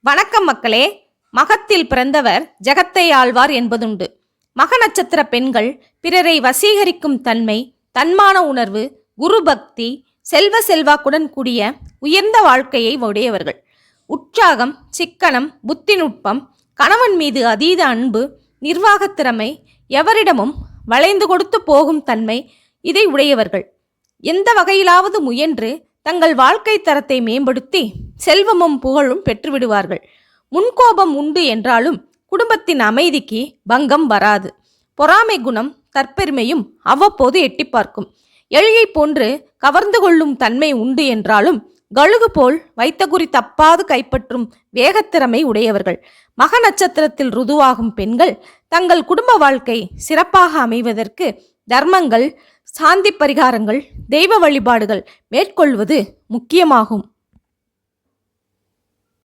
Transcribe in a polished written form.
வணக்கம் மக்களே. மகத்தில் பிறந்தவர் ஜகத்தை ஆழ்வார் என்பதுண்டு. மக நட்சத்திர பெண்கள் பிறரை வசீகரிக்கும் தன்மை, தன்மான உணர்வு, குரு பக்தி, செல்வாக்குடன் கூடிய உயர்ந்த வாழ்க்கையை உடையவர்கள். உற்சாகம், சிக்கனம், புத்திநுட்பம், கணவன் மீது அதீத அன்பு, நிர்வாகத் திறமை, எவரிடமும் வளைந்து கொடுத்து போகும் தன்மை இதை உடையவர்கள். எந்த வகையிலாவது முயன்று தங்கள் வாழ்க்கை தரத்தை மேம்படுத்தி செல்வமும் புகழும் பெற்றுவிடுவார்கள். முன்கோபம் உண்டு என்றாலும் குடும்பத்தின் அமைதிக்கு பங்கம் வராது. பொறாமை குணம், தற்பெருமையும் அவ்வப்போது எட்டி பார்க்கும். எளியை போன்று கவர்ந்து கொள்ளும் தன்மை உண்டு என்றாலும் கழுகு போல் வைத்த குறி தப்பாது கைப்பற்றும் வேகத்திறமை உடையவர்கள். மக நட்சத்திரத்தில் ருதுவாகும் பெண்கள் தங்கள் குடும்ப வாழ்க்கை சிறப்பாக அமைவதற்கு தர்மங்கள், சாந்தி பரிகாரங்கள், தெய்வ வழிபாடுகள் மேற்கொள்வது முக்கியமாகும்.